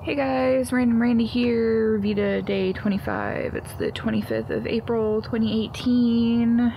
Hey guys, Random Randy here, VEDA day 25. It's the 25th of April 2018,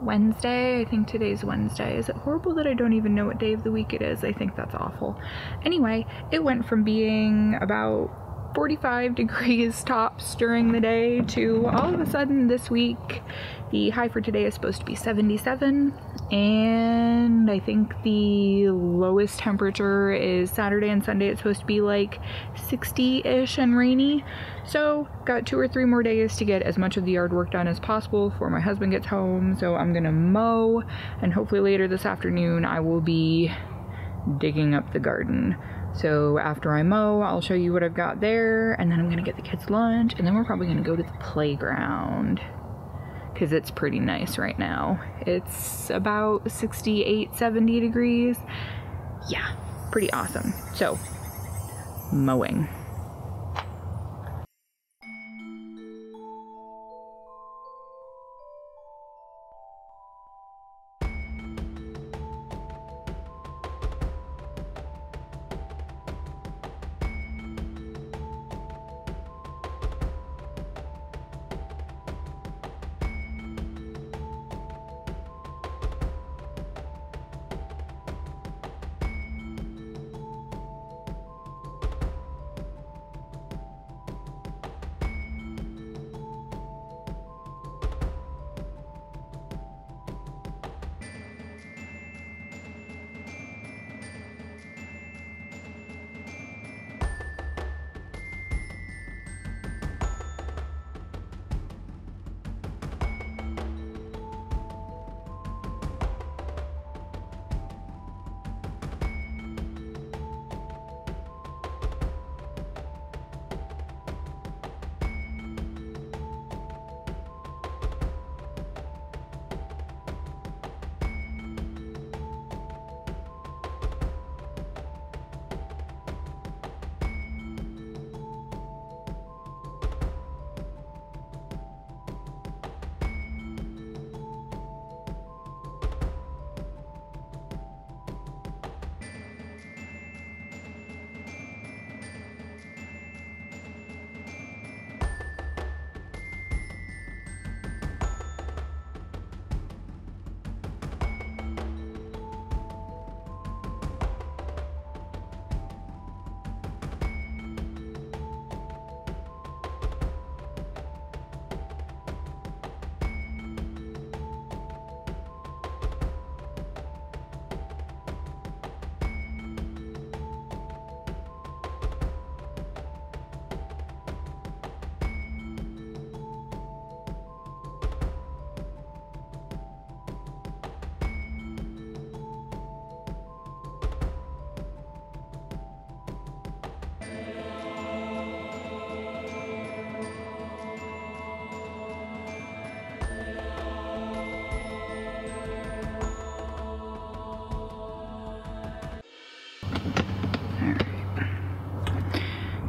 Wednesday. I think today's Wednesday. Is it horrible that I don't even know what day of the week it is? I think that's awful. Anyway, it went from being about 45 degrees tops during the day to all of a sudden this week the high for today is supposed to be 77, and I think the lowest temperature is Saturday and Sunday. It's supposed to be like 60-ish and rainy. So got 2 or 3 more days to get as much of the yard work done as possible before my husband gets home. So I'm gonna mow, and hopefully later this afternoon I will be digging up the garden. So after I mow, I'll show you what I've got there, and then I'm gonna get the kids lunch, and then we're probably gonna go to the playground because it's pretty nice right now. It's about 68, 70 degrees. Yeah, pretty awesome. So, mowing.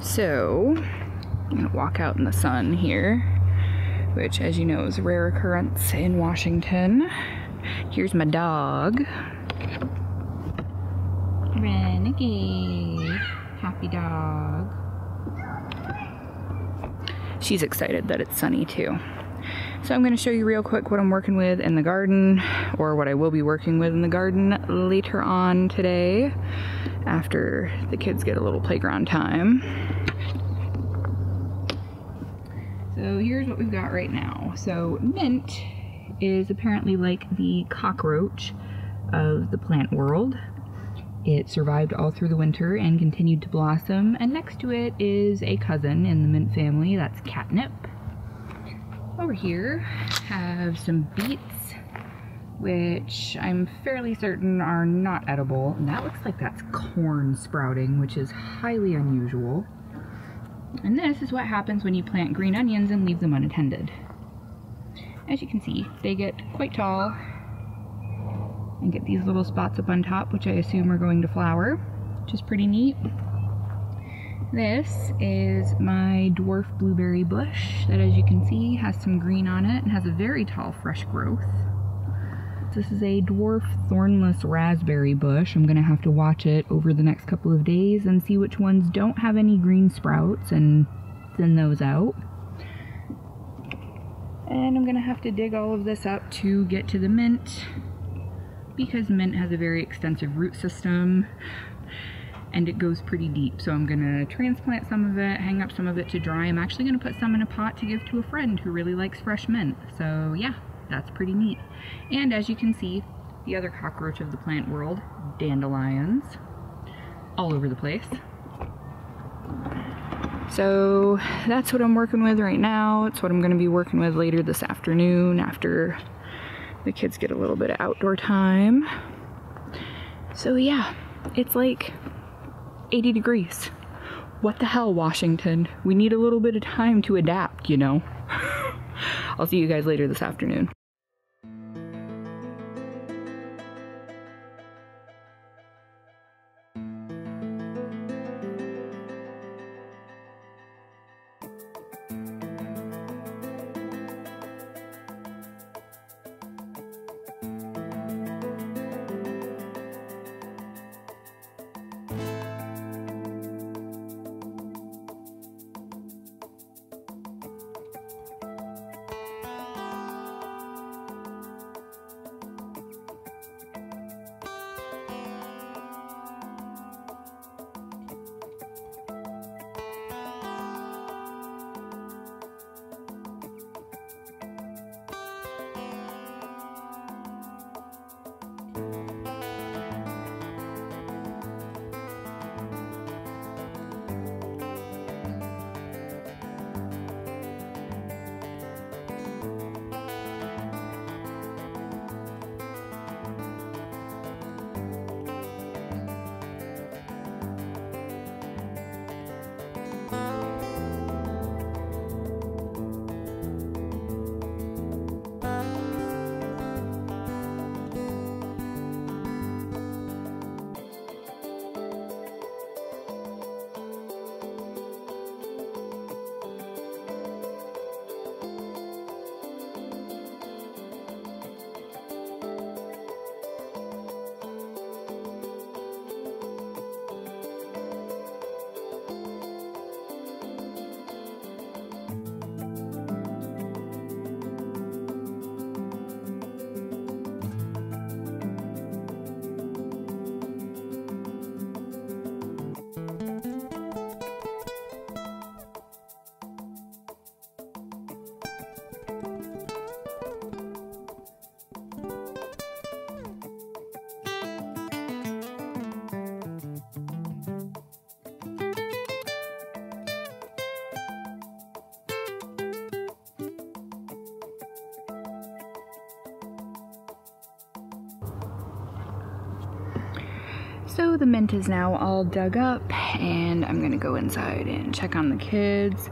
So, I'm gonna walk out in the sun here, which, as you know, is a rare occurrence in Washington. Here's my dog. Renegade. Happy dog. She's excited that it's sunny too. So I'm going to show you real quick what I'm working with in the garden, or what I will be working with in the garden later on today, after the kids get a little playground time. So here's what we've got right now. So mint is apparently like the cockroach of the plant world. It survived all through the winter and continued to blossom, and next to it is a cousin in the mint family, that's catnip. Over here have some beets, which I'm fairly certain are not edible, and that looks like that's corn sprouting, which is highly unusual. And this is what happens when you plant green onions and leave them unattended. As you can see, they get quite tall and get these little spots up on top, which I assume are going to flower, which is pretty neat. This is my dwarf blueberry bush that, as you can see, has some green on it and has a very tall fresh growth. This is a dwarf thornless raspberry bush. I'm gonna have to watch it over the next couple of days and see which ones don't have any green sprouts and thin those out. And I'm gonna have to dig all of this up to get to the mint, because mint has a very extensive root system and it goes pretty deep. So I'm gonna transplant some of it, hang up some of it to dry. I'm actually gonna put some in a pot to give to a friend who really likes fresh mint. So yeah, that's pretty neat. And as you can see, the other cockroach of the plant world, dandelions, all over the place. So that's what I'm working with right now. It's what I'm gonna be working with later this afternoon after the kids get a little bit of outdoor time. So yeah, it's like 80 degrees. What the hell, Washington? We need a little bit of time to adapt, you know? I'll see you guys later this afternoon. So the mint is now all dug up and I'm gonna go inside and check on the kids,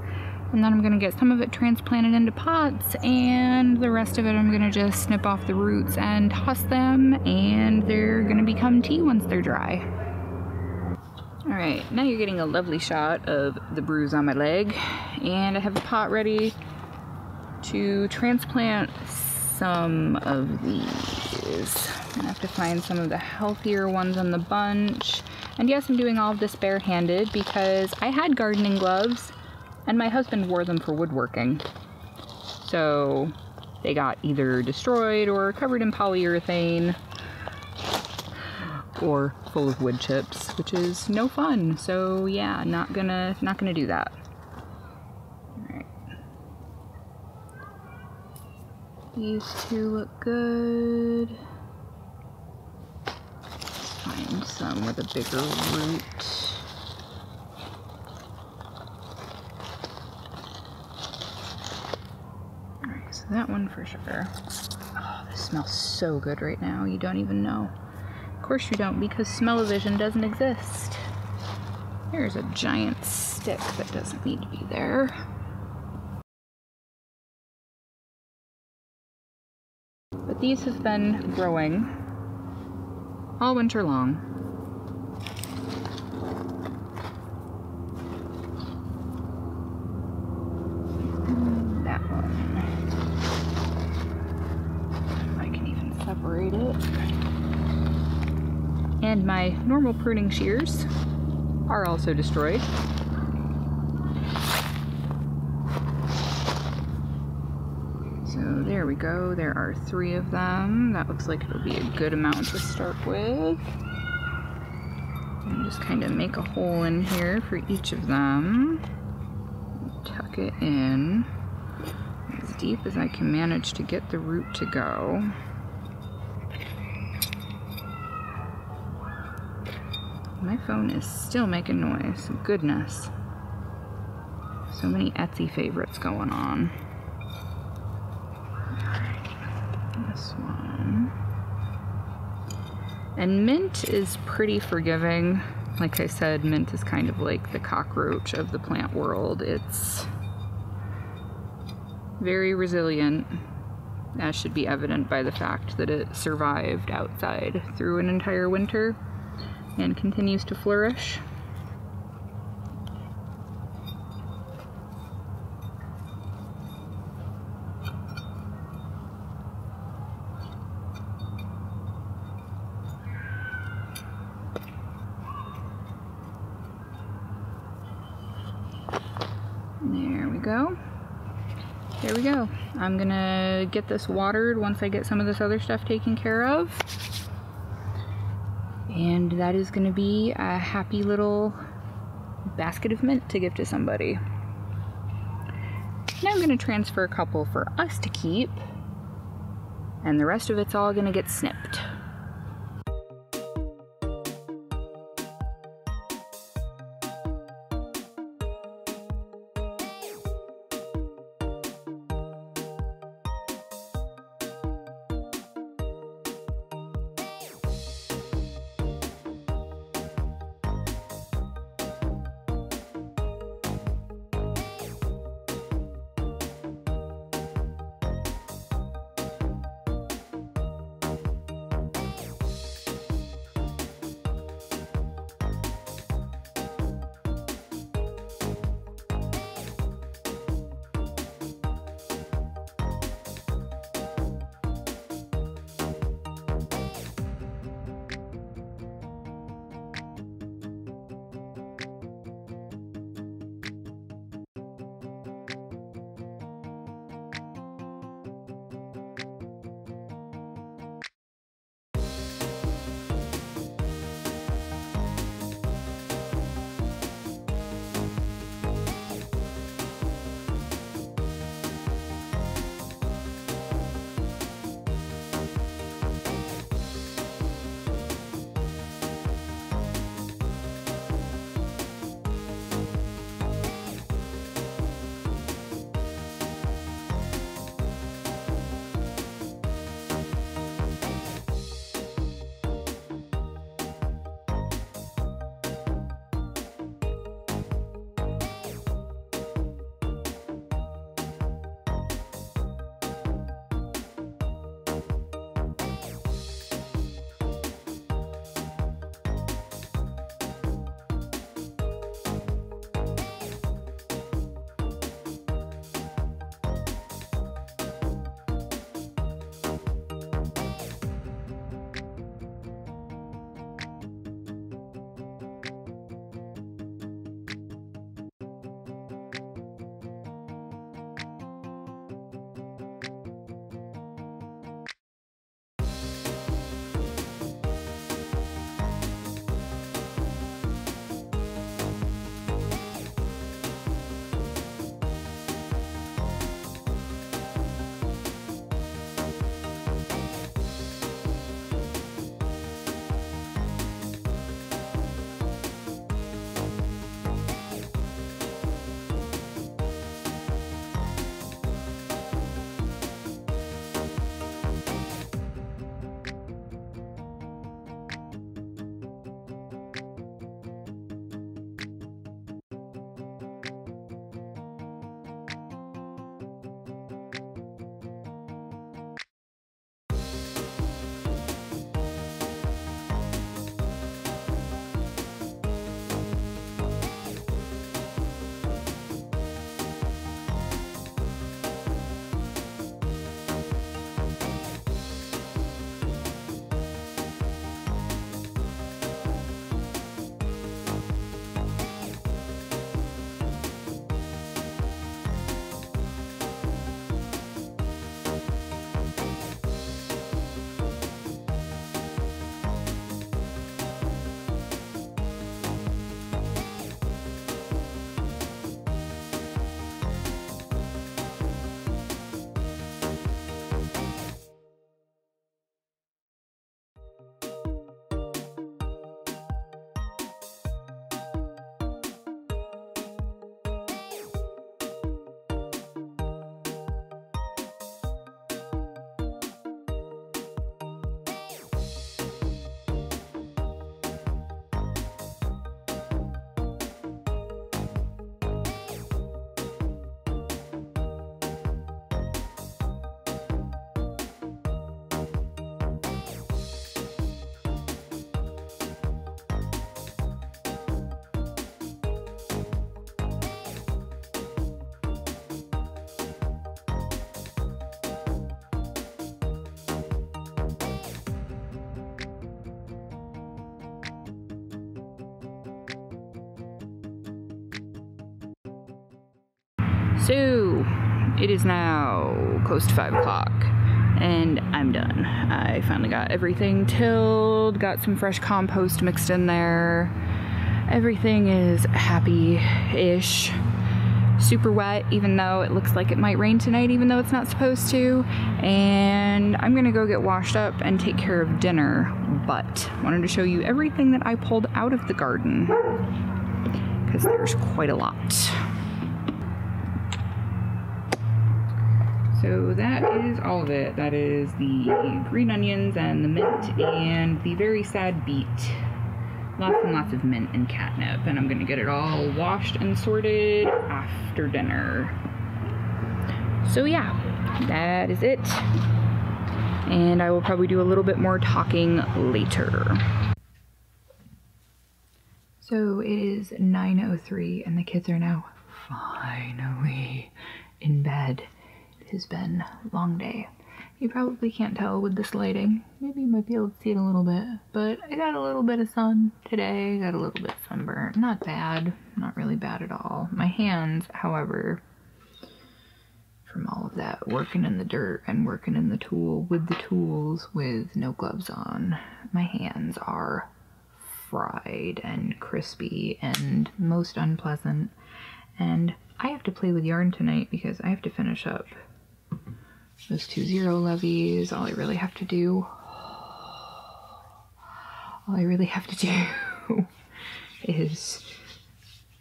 and then I'm gonna get some of it transplanted into pots and the rest of it I'm gonna just snip off the roots and toss them, and they're gonna become tea once they're dry. Alright, now you're getting a lovely shot of the bruise on my leg, and I have a pot ready to transplant some of these. I have to find some of the healthier ones in the bunch. And yes, I'm doing all of this barehanded because I had gardening gloves and my husband wore them for woodworking. So they got either destroyed or covered in polyurethane or full of wood chips, which is no fun. So yeah, not gonna do that. Alright. These two look good. Find some with a bigger root. Alright, so that one for sure. Oh, this smells so good right now, you don't even know. Of course you don't, because smell-o-vision doesn't exist. There's a giant stick stick that doesn't need to be there. But these have been growing all winter long. That one. I can even separate it. And my normal pruning shears are also destroyed. So there we go, there are 3 of them. That looks like it'll be a good amount to start with. And just kind of make a hole in here for each of them. Tuck it in as deep as I can manage to get the root to go. My phone is still making noise. Goodness. So many Etsy favorites going on. This one. And mint is pretty forgiving. Like I said, mint is kind of like the cockroach of the plant world. It's very resilient, as should be evident by the fact that it survived outside through an entire winter and continues to flourish. There we go. There we go. I'm gonna get this watered once I get some of this other stuff taken care of. And that is gonna be a happy little basket of mint to give to somebody. Now I'm gonna transfer a couple for us to keep, and the rest of it's all gonna get snipped. So, it is now close to 5 o'clock, and I'm done. I finally got everything tilled, got some fresh compost mixed in there. Everything is happy-ish. Super wet, even though it looks like it might rain tonight, even though it's not supposed to. And I'm gonna go get washed up and take care of dinner, but wanted to show you everything that I pulled out of the garden, because there's quite a lot. So that is all of it. That is the green onions and the mint and the very sad beet. Lots and lots of mint and catnip, and I'm gonna get it all washed and sorted after dinner. So yeah, that is it. And I will probably do a little bit more talking later. So it is 9:03 and the kids are now finally in bed. It has been a long day. You probably can't tell with this lighting. Maybe you might be able to see it a little bit, but I got a little bit of sun today. Got a little bit sunburnt. Not bad. Not really bad at all. My hands, however, from all of that working in the dirt and working in the tools with no gloves on, my hands are fried and crispy and most unpleasant. And I have to play with yarn tonight because I have to finish up those 2 0 levies. All I really have to do is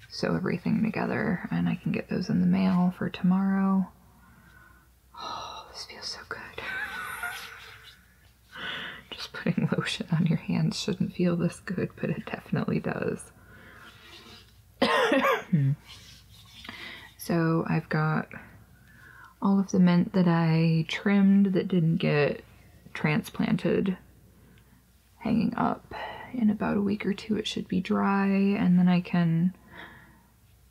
sew everything together, and I can get those in the mail for tomorrow. Oh, this feels so good. Just putting lotion on your hands shouldn't feel this good, but it definitely does. So I've got all of the mint that I trimmed that didn't get transplanted hanging up. In about a week or 2 it should be dry, and then I can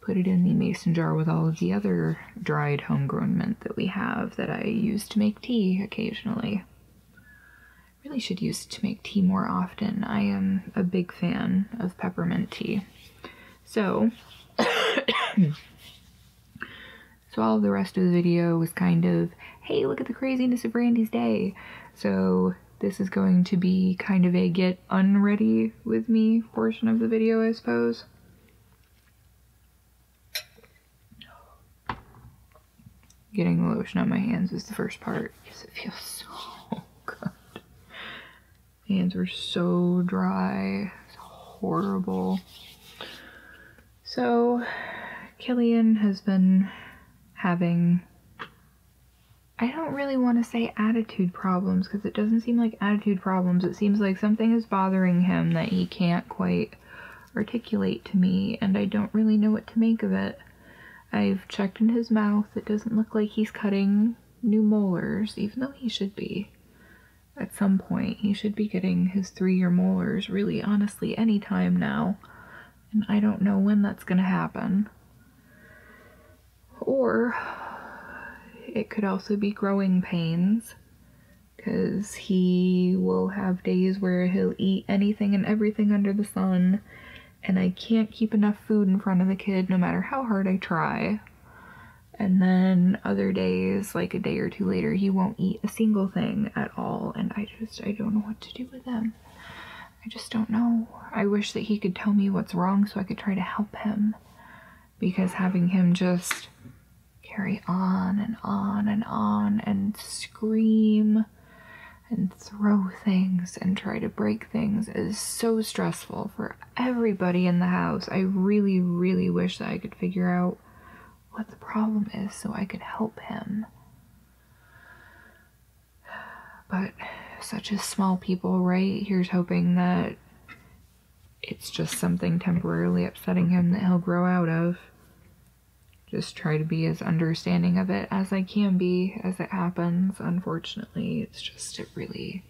put it in the mason jar with all of the other dried homegrown mint that we have that I use to make tea occasionally. Really should use it to make tea more often. I am a big fan of peppermint tea. So So all of the rest of the video was kind of, hey, look at the craziness of Randy's day. So this is going to be kind of a get unready with me portion of the video, I suppose. Getting the lotion on my hands is the first part because it feels so good. My hands were so dry. It's horrible. So Killian has been having, I don't really want to say attitude problems because it doesn't seem like attitude problems. It seems like something is bothering him that he can't quite articulate to me, and I don't really know what to make of it. I've checked in his mouth. It doesn't look like he's cutting new molars, even though he should be. At some point, he should be getting his 3-year molars, really, honestly, any time now. And I don't know when that's gonna happen. Or it could also be growing pains, because he will have days where he'll eat anything and everything under the sun, and I can't keep enough food in front of the kid no matter how hard I try. And then other days, like a day or 2 later, he won't eat a single thing at all, and I don't know what to do with him. I just don't know. I wish that he could tell me what's wrong so I could try to help him, because having him just carry on and on and on and scream and throw things and try to break things is so stressful for everybody in the house. I really, really wish that I could figure out what the problem is so I could help him. But such as small people, right? Here's hoping that it's just something temporarily upsetting him that he'll grow out of. Just try to be as understanding of it as I can be as it happens. Unfortunately, it's just, it really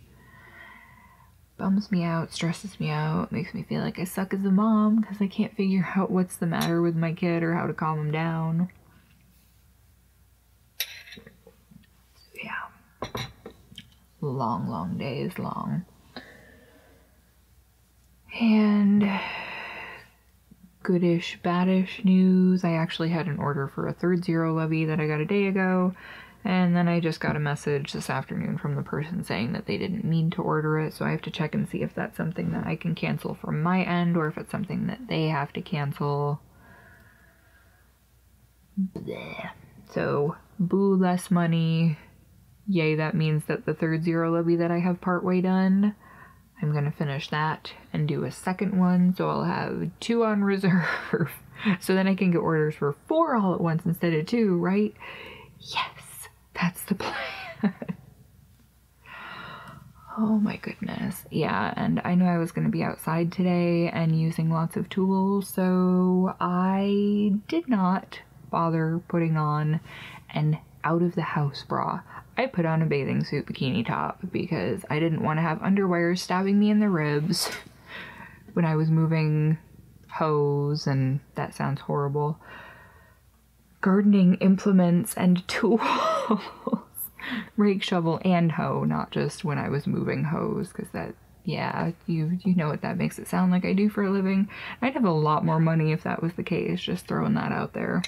bums me out, stresses me out, makes me feel like I suck as a mom because I can't figure out what's the matter with my kid or how to calm him down. So yeah, long, long days long. And goodish, baddish news. I actually had an order for a third zero levy that I got a day ago, and then I just got a message this afternoon from the person saying that they didn't mean to order it, so I have to check and see if that's something that I can cancel from my end or if it's something that they have to cancel. Bleh. So, boo, less money. Yay, that means that the third zero levy that I have partway done, I'm gonna finish that and do a second one, so I'll have 2 on reserve. So then I can get orders for 4 all at once instead of 2, right? Yes, that's the plan. Oh my goodness. Yeah, and I knew I was gonna be outside today and using lots of tools, so I did not bother putting on an out of the house bra. I put on a bathing suit bikini top because I didn't want to have underwear stabbing me in the ribs when I was moving hose, and that sounds horrible. Gardening implements and tools. Rake, shovel, and hoe, not just when I was moving hose, because that, yeah, you know what that makes it sound like I do for a living. I'd have a lot more money if that was the case, just throwing that out there.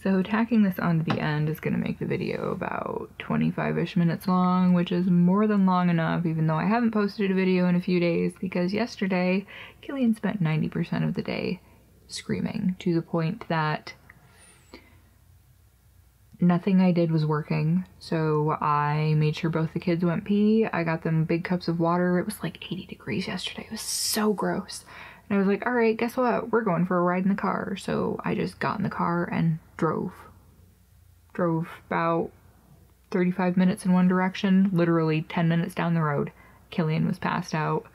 So tacking this onto the end is going to make the video about 25-ish minutes long, which is more than long enough, even though I haven't posted a video in a few days, because yesterday, Killian spent 90% of the day screaming, to the point that nothing I did was working. So I made sure both the kids went pee. I got them big cups of water. It was like 80 degrees yesterday. It was so gross. And I was like, all right, guess what? We're going for a ride in the car. So I just got in the car and drove about 35 minutes in one direction, literally 10 minutes down the road. Killian was passed out.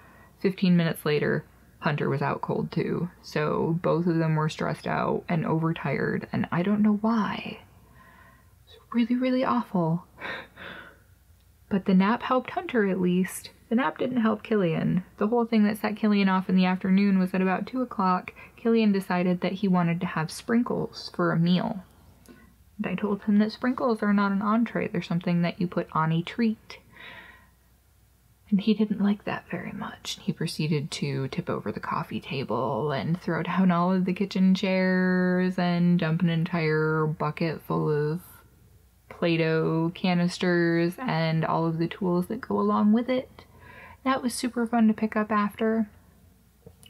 15 minutes later, Hunter was out cold too. So both of them were stressed out and overtired, and I don't know why. It's really, really awful. But the nap helped Hunter at least. The nap didn't help Killian. The whole thing that set Killian off in the afternoon was at about 2 o'clock, Killian decided that he wanted to have sprinkles for a meal. And I told him that sprinkles are not an entree, they're something that you put on a treat. And he didn't like that very much. He proceeded to tip over the coffee table and throw down all of the kitchen chairs and dump an entire bucket full of Play-Doh canisters and all of the tools that go along with it. That was super fun to pick up after.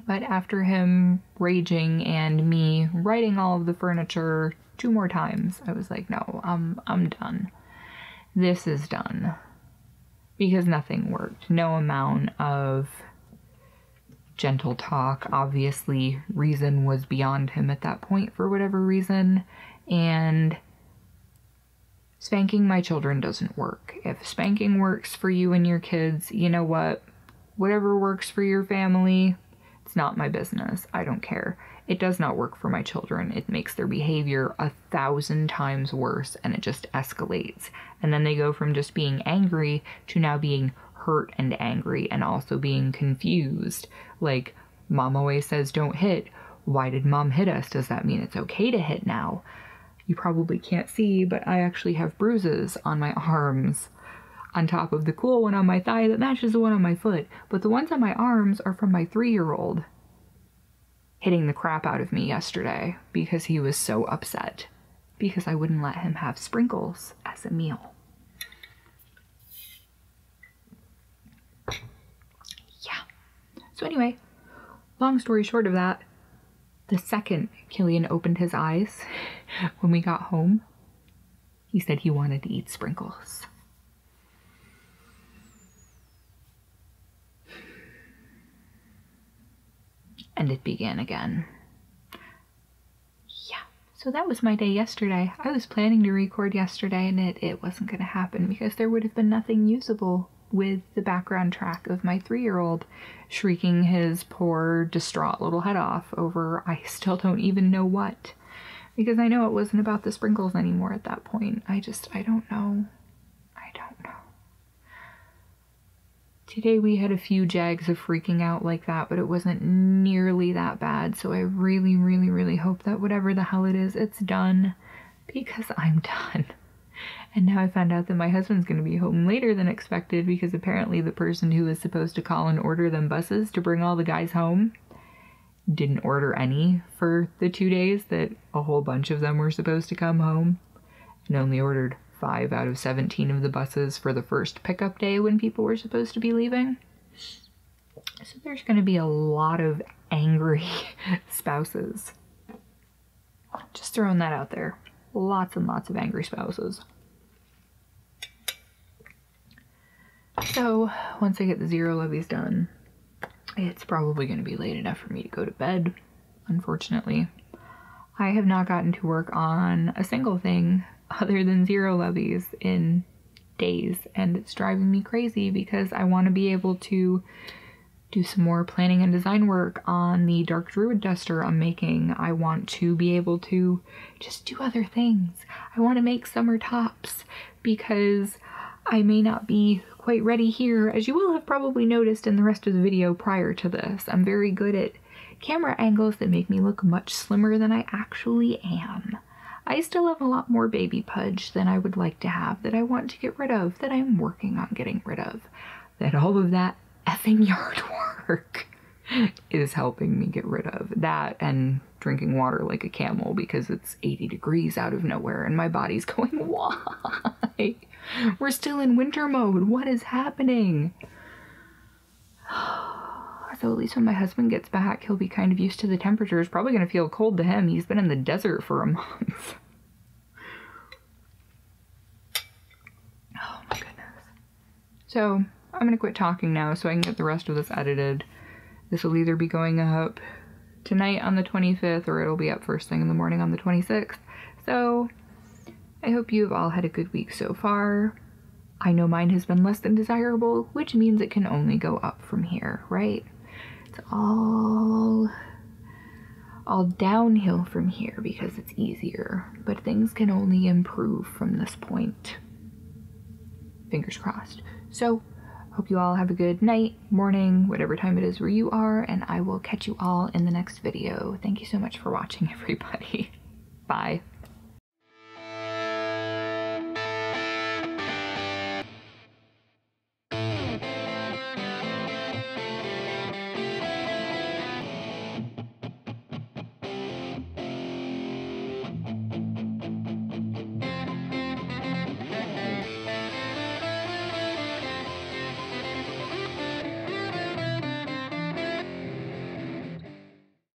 But after him raging and me righting all of the furniture 2 more times, I was like, no, I'm done. This is done. Because nothing worked. No amount of gentle talk. Obviously, reason was beyond him at that point for whatever reason. And spanking my children doesn't work. If spanking works for you and your kids, you know what? Whatever works for your family, it's not my business. I don't care. It does not work for my children. It makes their behavior 1,000 times worse, and it just escalates. And then they go from just being angry to now being hurt and angry, and also being confused. Like, Mom always says don't hit. Why did Mom hit us? Does that mean it's okay to hit now? You probably can't see, but I actually have bruises on my arms on top of the cool one on my thigh that matches the one on my foot. But the ones on my arms are from my 3-year-old hitting the crap out of me yesterday because he was so upset because I wouldn't let him have sprinkles as a meal. Yeah. So anyway, long story short of that, the second Killian opened his eyes when we got home, he said he wanted to eat sprinkles. And it began again. Yeah, so that was my day yesterday. I was planning to record yesterday, and it wasn't going to happen because there would have been nothing usable with the background track of my 3-year-old shrieking his poor, distraught little head off over I still don't even know what. Because I know it wasn't about the sprinkles anymore at that point. I don't know. Today we had a few jags of freaking out like that, but it wasn't nearly that bad. So I really, really, really hope that whatever the hell it is, it's done. Because I'm done. And now I found out that my husband's going to be home later than expected because apparently the person who was supposed to call and order them buses to bring all the guys home didn't order any for the 2 days that a whole bunch of them were supposed to come home, and only ordered 5 out of 17 of the buses for the first pickup day when people were supposed to be leaving. So there's going to be a lot of angry spouses. Just throwing that out there. Lots and lots of angry spouses. So once I get the zero levies done, it's probably going to be late enough for me to go to bed, unfortunately. I have not gotten to work on a single thing other than zero levies in days, and it's driving me crazy because I want to be able to do some more planning and design work on the Dark Druid duster I'm making. I want to be able to just do other things. I want to make summer tops because I may not be quite ready here, as you will have probably noticed in the rest of the video prior to this. I'm very good at camera angles that make me look much slimmer than I actually am. I still have a lot more baby pudge than I would like to have that I want to get rid of, that I'm working on getting rid of. That all of that effing yard work is helping me get rid of. That and drinking water like a camel because it's 80 degrees out of nowhere and my body's going, why? We're still in winter mode. What is happening? So at least when my husband gets back, he'll be kind of used to the temperature. It's probably going to feel cold to him. He's been in the desert for a month. Oh my goodness. So I'm going to quit talking now so I can get the rest of this edited. This will either be going up tonight on the 25th or it'll be up first thing in the morning on the 26th. So I hope you've all had a good week so far. I know mine has been less than desirable, which means it can only go up from here, right? It's all downhill from here because it's easier, but things can only improve from this point. Fingers crossed. So, hope you all have a good night, morning, whatever time it is where you are, and I will catch you all in the next video. Thank you so much for watching, everybody. Bye.